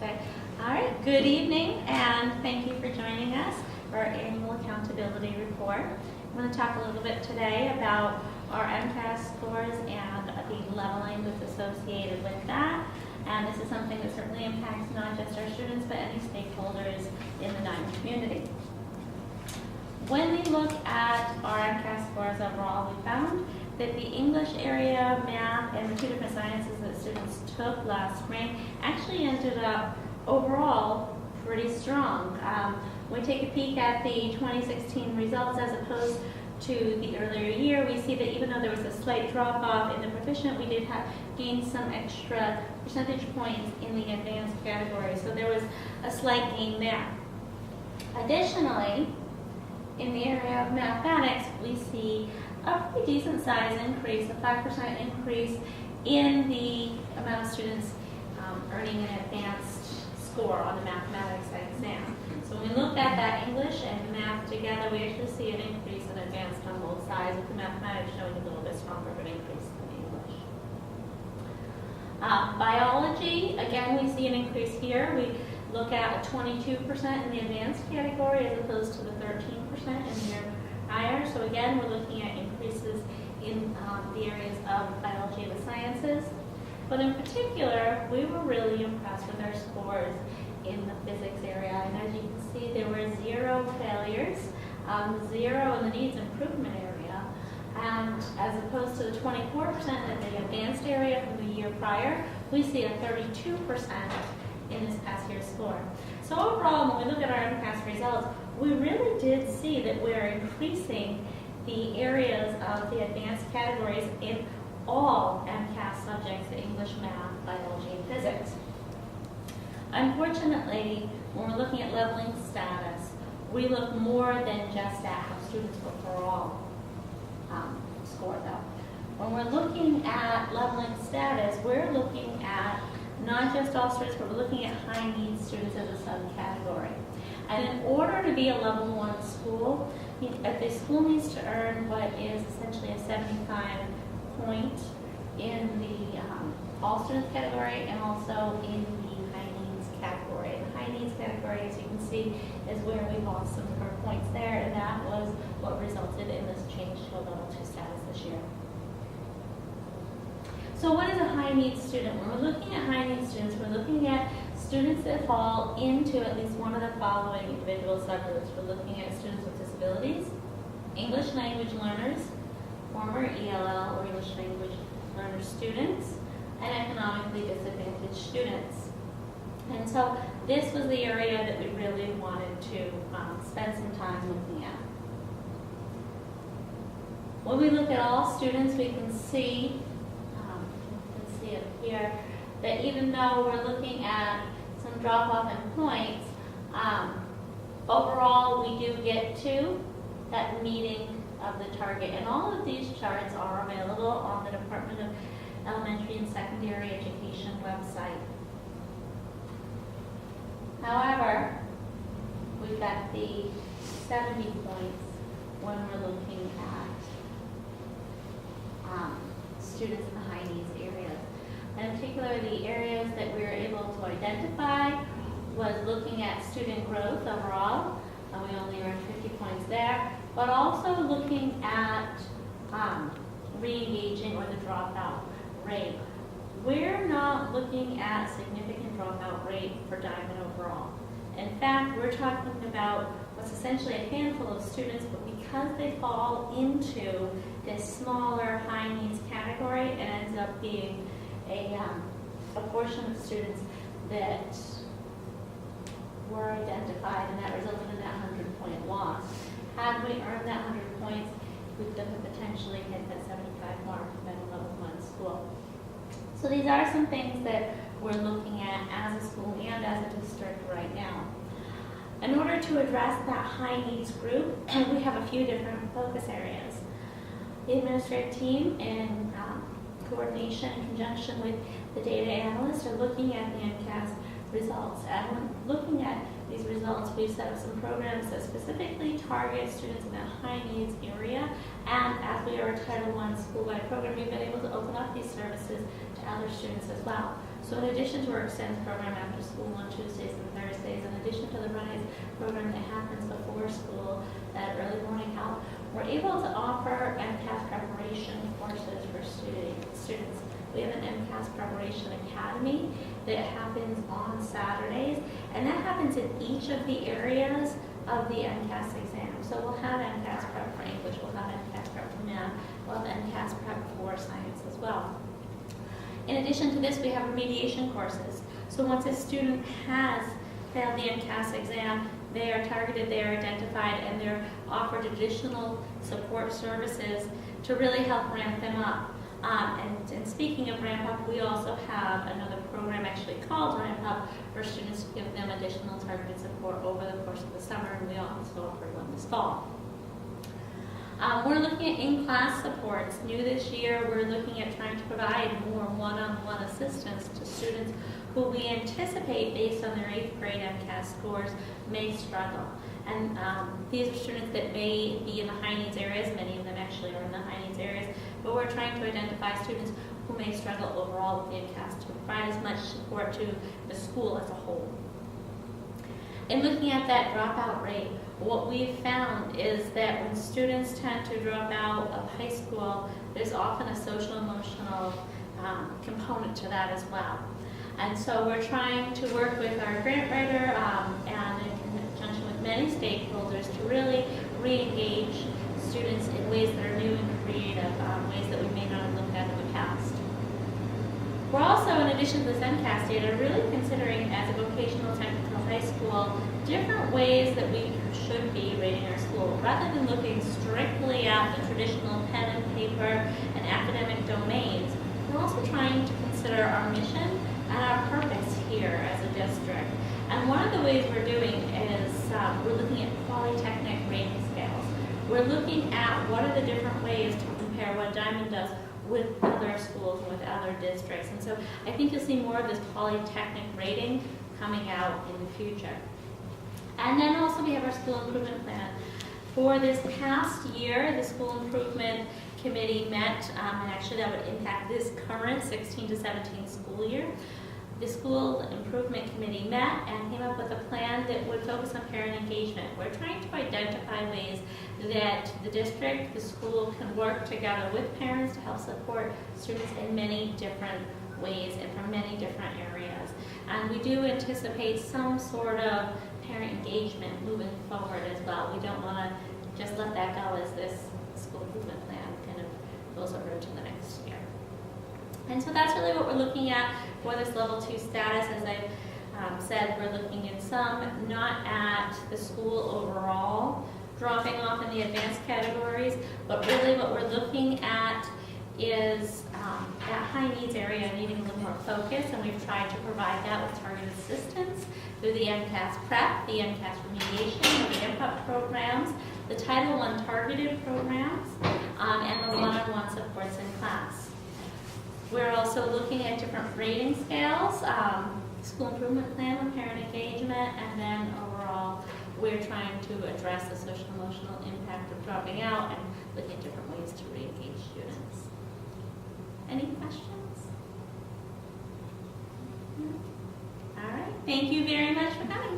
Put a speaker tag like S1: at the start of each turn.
S1: Voc-Tech. All right, good evening, and thank you for joining us for our annual accountability report. I'm going to talk a little bit today about our MCAS scores and the leveling that's associated with that. And this is something that certainly impacts not just our students, but any stakeholders in the Diman community. When we look at our MCAS scores overall, we found that the English area, math, and the two different sciences that students took last spring actually ended up overall pretty strong. When we take a peek at the 2016 results as opposed to the earlier year, we see that even though there was a slight drop-off in the proficient, we did gain some extra percentage points in the advanced category. So there was a slight gain there. Additionally, in the area of mathematics, we see a pretty decent size increase, a 5% increase in the amount of students earning an advanced score on the mathematics exam. So when we look at that English and math together, we actually see an increase in advanced on both sides, with the mathematics showing a little bit stronger of an increase than English. Biology, again, we see an increase here. We look at a 22% in the advanced category as opposed to the 13% in the higher. So again, we're looking at increases in the areas of biology and the sciences. But in particular, we were really impressed with our scores in the physics area. And as you can see, there were 0 failures, 0 in the needs improvement area. And as opposed to the 24% in the advanced area from the year prior, we see a 32% in this past year's score. So overall, when we look at our MCAS results, we really did see that we're increasing the areas of the advanced categories in all MCAS subjects, the English, math, biology, and physics. Unfortunately, when we're looking at leveling status, we look more than just at how students overall score, though. When we're looking at leveling status, we're looking at not just all students, but we're looking at high needs students as a subcategory. And in order to be a level 1 school, the school needs to earn what is essentially a 75 point in the all students category and also in the high needs category. And the high needs category, as you can see, is where we lost some of our points there, and that was what resulted in this change to a level 2 status this year. So what is a high needs student? When we're looking at high needs students, we're looking at students that fall into at least one of the following individual subgroups. We're looking at students with disabilities, English language learners, former ELL or English language learner students, and economically disadvantaged students. And so this was the area that we really wanted to spend some time looking at. When we look at all students, we can see it here, that even though we're looking at some drop-off in points, overall we do get to that meeting of the target. And all of these charts are available on the Department of Elementary and Secondary Education website. However, we've got the 70 points when we're looking at students in the high needs areas. In particular, the areas that we were able to identify was looking at student growth overall. We only earned 50 points there, but also looking at re-engaging or the dropout rate. We're not looking at significant dropout rate for Diman overall. In fact, we're talking about what's essentially a handful of students, but because they fall into this smaller high needs category, it ends up being a portion of students that were identified, and that resulted in that 100-point loss. Had we earned that 100 points, we could have potentially hit that 75 mark at a level 1 school. So these are some things that we're looking at as a school and as a district right now. In order to address that high needs group, we have a few different focus areas. The administrative team, in coordination in conjunction with the data analysts, are looking at the MCAS results. And when looking at these results, we've set up some programs that specifically target students in that high needs area. And as we are a Title I school-wide program, we've been able to open up these services to other students as well. So in addition to our Extends program after school on Tuesdays and Thursdays, in addition to the Rise program that happens before school, that early morning help, we're able to offer MCAS preparation courses for students. We have an MCAS preparation academy that happens on Saturdays, and that happens in each of the areas of the MCAS exam. So we'll have MCAS prep for English, we'll have MCAS prep for math, we'll have MCAS prep for science as well. In addition to this, we have remediation courses. So once a student has failed the MCAS exam, they are targeted, they are identified, and they're offered additional support services to really help ramp them up. And speaking of ramp up, we also have another program actually called Ramp Up for students to give them additional targeted support over the course of the summer, and we also offer one this fall. We're looking at in-class supports. New this year, we're looking at trying to provide more one-on-one assistance to students who we anticipate, based on their 8th grade MCAS scores, may struggle. And these are students that may be in the high needs areas. Many of them actually are in the high needs areas. But we're trying to identify students who may struggle overall with the MCAS to provide as much support to the school as a whole. In looking at that dropout rate, what we've found is that when students tend to drop out of high school, there's often a social-emotional component to that as well. And so we're trying to work with our grant writer and in conjunction with many stakeholders to really re-engage students in ways that are new and creative, ways that we may not have looked at in the past. We're also, in addition to this MCAS data, really considering as a vocational technical high school different ways that we should be rating our school. Rather than looking strictly at the traditional pen and paper and academic domains, we're also trying to consider our mission and our purpose here as a district. And one of the ways we're doing is we're looking at polytechnic rating scales. We're looking at what are the different ways to compare what Diman does with other schools and with other districts. And so I think you'll see more of this polytechnic rating coming out in the future. And then also we have our school improvement plan. For this past year, the school improvement committee met, and actually that would impact this current 16 to 17 school year. The school improvement committee met and came up with a plan that would focus on parent engagement. We're trying to identify ways that the district, the school can work together with parents to help support students in many different ways and from many different areas. And we do anticipate some sort of parent engagement moving forward as well. We don't want to just let that go as this school improvement plan kind of goes over to the next year. And so that's really what we're looking at for this level 2 status. As I've said, we're looking at some, not at the school overall dropping off in the advanced categories, but really what we're looking at is that high needs area needing a little more focus, and we've tried to provide that with targeted assistance through the MCAS prep, the MCAS remediation, the IMPUP programs, the Title I targeted programs, and the one-on-one supports in class. We're also looking at different rating scales, school improvement plan with parent engagement, and then overall we're trying to address the social emotional impact of dropping out and looking at different ways to re-engage students. Any questions? All right, thank you very much for coming.